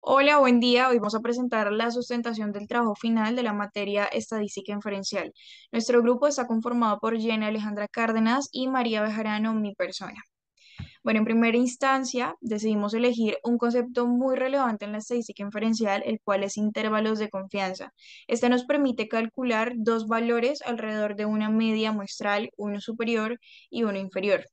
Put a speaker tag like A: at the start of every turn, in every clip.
A: Hola, buen día. Hoy vamos a presentar la sustentación del trabajo final de la materia Estadística Inferencial. Nuestro grupo está conformado por Jenny Alejandra Cárdenas y María Bejarano, mi persona. Bueno, en primera instancia, decidimos elegir un concepto muy relevante en la estadística inferencial, el cual es intervalos de confianza. Este nos permite calcular dos valores alrededor de una media muestral, uno superior y uno inferior.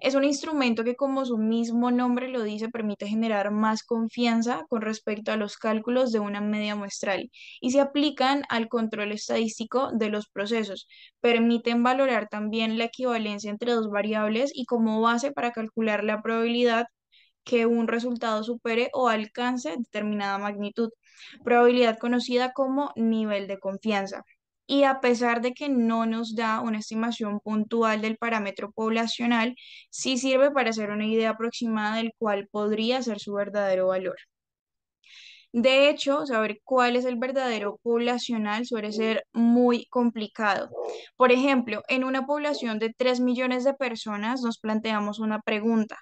A: Es un instrumento que, como su mismo nombre lo dice, permite generar más confianza con respecto a los cálculos de una media muestral y se aplican al control estadístico de los procesos. Permiten valorar también la equivalencia entre dos variables y como base para calcular la probabilidad que un resultado supere o alcance determinada magnitud, probabilidad conocida como nivel de confianza. Y a pesar de que no nos da una estimación puntual del parámetro poblacional, sí sirve para hacer una idea aproximada del cual podría ser su verdadero valor. De hecho, saber cuál es el verdadero poblacional suele ser muy complicado. Por ejemplo, en una población de 3 millones de personas nos planteamos una pregunta.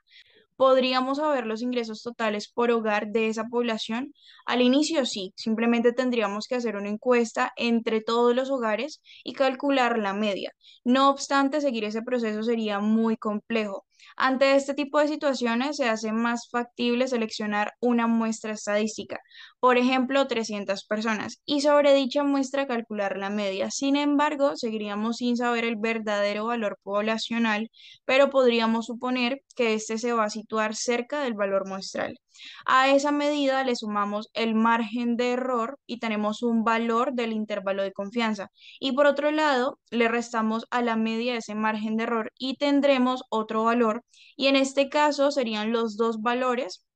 A: ¿Podríamos saber los ingresos totales por hogar de esa población? Al inicio sí, simplemente tendríamos que hacer una encuesta entre todos los hogares y calcular la media. No obstante, seguir ese proceso sería muy complejo. Ante este tipo de situaciones se hace más factible seleccionar una muestra estadística, por ejemplo, 300 personas, y sobre dicha muestra calcular la media. Sin embargo, seguiríamos sin saber el verdadero valor poblacional, pero podríamos suponer que este se va a situar cerca del valor muestral. A esa medida le sumamos el margen de error y tenemos un valor del intervalo de confianza. Y por otro lado, le restamos a la media ese margen de error y tendremos otro valor. Y en este caso serían los dos valores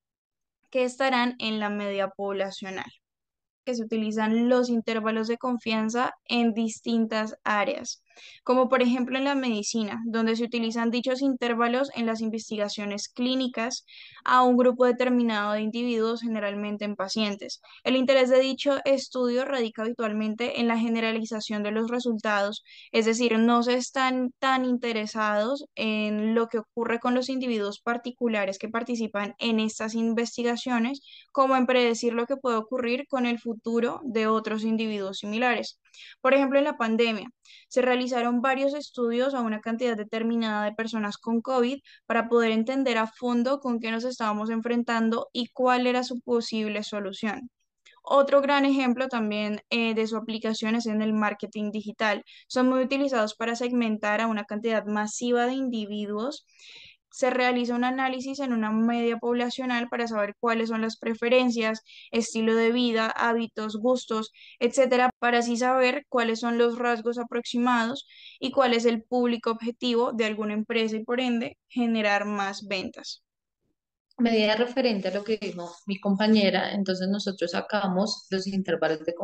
A: que estarán en la media poblacional, que se utilizan los intervalos de confianza en distintas áreas, como por ejemplo en la medicina, donde se utilizan dichos intervalos en las investigaciones clínicas a un grupo determinado de individuos, generalmente en pacientes. El interés de dicho estudio radica habitualmente en la generalización de los resultados, es decir, no se están tan interesados en lo que ocurre con los individuos particulares que participan en estas investigaciones, como en predecir lo que puede ocurrir con el futuro de otros individuos similares. Por ejemplo, en la pandemia, se realizaron varios estudios a una cantidad determinada de personas con COVID para poder entender a fondo con qué nos estábamos enfrentando y cuál era su posible solución. Otro gran ejemplo también de su aplicación es en el marketing digital. Son muy utilizados para segmentar a una cantidad masiva de individuos. Se realiza un análisis en una media poblacional para saber cuáles son las preferencias, estilo de vida, hábitos, gustos, etcétera, para así saber cuáles son los rasgos aproximados y cuál es el público objetivo de alguna empresa y por ende generar más ventas.
B: Medida referente a lo que dijo mi compañera, entonces nosotros sacamos los intervalos de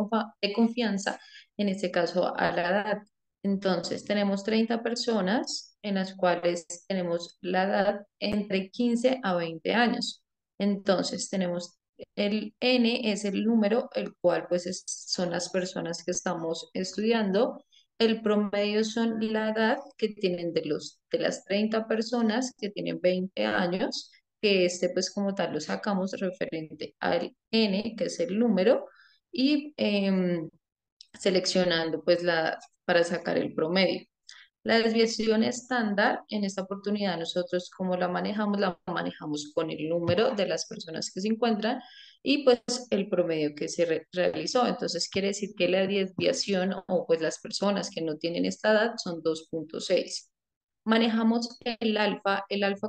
B: confianza, en este caso a la edad. Entonces tenemos 30 personas en las cuales tenemos la edad entre 15 a 20 años. Entonces tenemos el N es el número, el cual pues son las personas que estamos estudiando. El promedio son la edad que tienen de las 30 personas que tienen 20 años, que este pues como tal lo sacamos referente al N, que es el número, y seleccionando pues para sacar el promedio. La desviación estándar, en esta oportunidad nosotros como la manejamos con el número de las personas que se encuentran y pues el promedio que se realizó. Entonces quiere decir que la desviación o pues las personas que no tienen esta edad son 2,6. Manejamos el alfa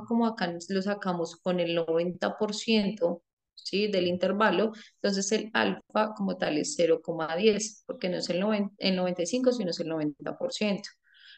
B: como acá nos lo sacamos con el 90%, ¿sí? Del intervalo, entonces el alfa como tal es 0,10 porque no es el 95, sino es el 90%.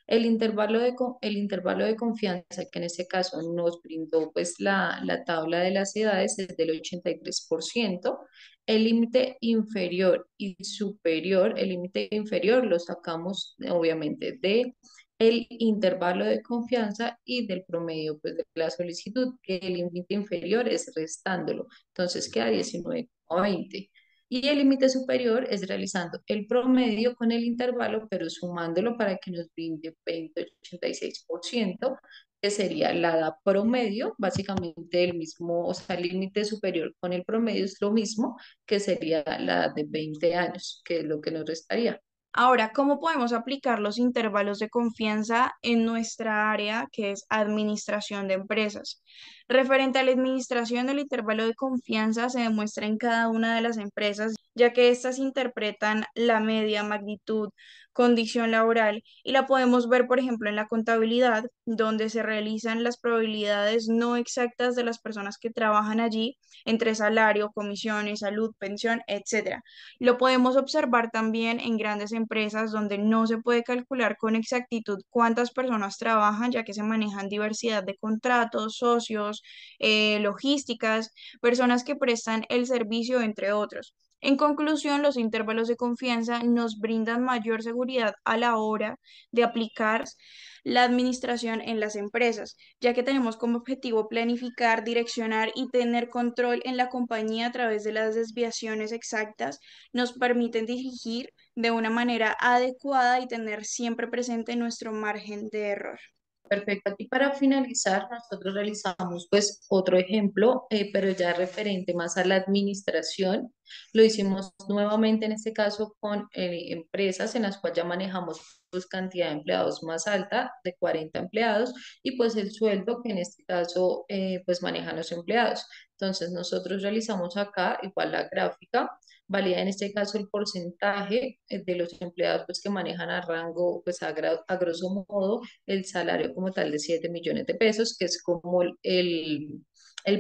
B: El intervalo de confianza que en este caso nos brindó pues la tabla de las edades es del 83%. El límite inferior y superior, el límite inferior lo sacamos obviamente de el intervalo de confianza y del promedio pues, de la solicitud, que el límite inferior es restándolo, entonces queda 19,20. Y el límite superior es realizando el promedio con el intervalo, pero sumándolo para que nos brinde 20,86%. que sería la edad promedio, básicamente el mismo, o sea, el límite superior con el promedio es lo mismo, que sería la edad de 20 años, que es lo que nos restaría.
A: Ahora, ¿cómo podemos aplicar los intervalos de confianza en nuestra área, que es administración de empresas? Referente a la administración, el intervalo de confianza se demuestra en cada una de las empresas, ya que éstas interpretan la media, magnitud, condición laboral, y la podemos ver, por ejemplo, en la contabilidad, donde se realizan las probabilidades no exactas de las personas que trabajan allí entre salario, comisiones, salud, pensión, etcétera. Lo podemos observar también en grandes empresas donde no se puede calcular con exactitud cuántas personas trabajan, ya que se manejan diversidad de contratos, socios, logísticas, personas que prestan el servicio, entre otros. En conclusión, los intervalos de confianza nos brindan mayor seguridad a la hora de aplicar la administración en las empresas, ya que tenemos como objetivo planificar, direccionar y tener control en la compañía a través de las desviaciones exactas nos permiten dirigir de una manera adecuada y tener siempre presente nuestro margen de error.
B: Perfecto. Y para finalizar, nosotros realizamos pues otro ejemplo, pero ya referente más a la administración. Lo hicimos nuevamente en este caso con empresas en las cuales ya manejamos pues cantidad de empleados más alta, de 40 empleados, y pues el sueldo que en este caso pues manejan los empleados. Entonces nosotros realizamos acá igual la gráfica, valida en este caso el porcentaje de los empleados pues que manejan a rango pues a grosso modo el salario como tal de 7 millones de pesos, que es como el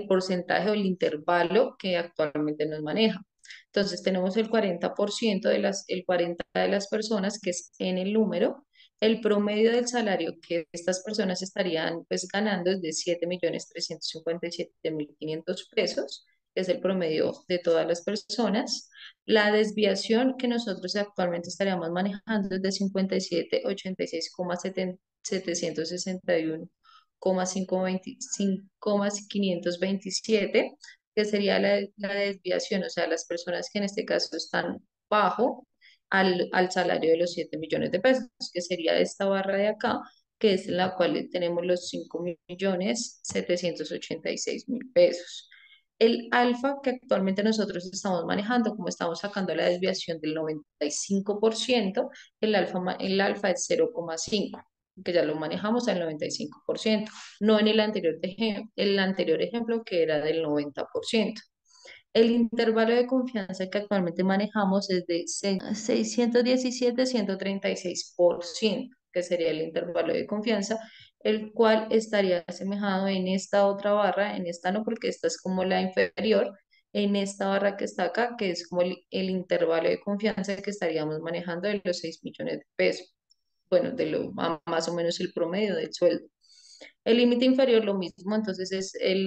B: porcentaje o el intervalo que actualmente nos maneja. Entonces tenemos el 40% el 40 de las personas, que es en el número. El promedio del salario que estas personas estarían pues ganando es de 7.357.500 pesos, que es el promedio de todas las personas. La desviación que nosotros actualmente estaríamos manejando es de 57.86,761,527, que sería la desviación, o sea, las personas que en este caso están bajo al salario de los 7 millones de pesos, que sería esta barra de acá, que es en la cual tenemos los 5.786.000 pesos. El alfa que actualmente nosotros estamos manejando, como estamos sacando la desviación del 95%, el alfa es 0,5, que ya lo manejamos al 95%, no en el anterior ejemplo que era del 90%. El intervalo de confianza que actualmente manejamos es de 617,136%, que sería el intervalo de confianza, el cual estaría asemejado en esta otra barra, en esta no, porque esta es como la inferior, en esta barra que está acá, que es como el intervalo de confianza que estaríamos manejando de los 6 millones de pesos. Bueno, más o menos el promedio del sueldo. El límite inferior lo mismo, entonces es el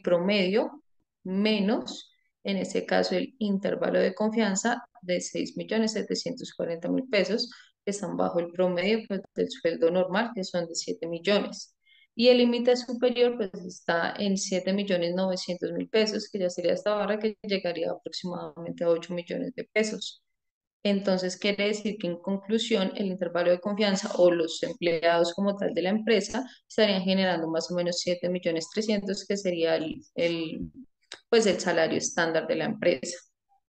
B: promedio menos, en este caso, el intervalo de confianza de 6.740.000 pesos, que están bajo el promedio pues, del sueldo normal, que son de 7 millones. Y el límite superior pues está en 7.900.000 pesos, que ya sería esta barra que llegaría aproximadamente a 8 millones de pesos. Entonces, quiere decir que en conclusión, el intervalo de confianza o los empleados como tal de la empresa estarían generando más o menos 7.300.000, que sería pues el salario estándar de la empresa.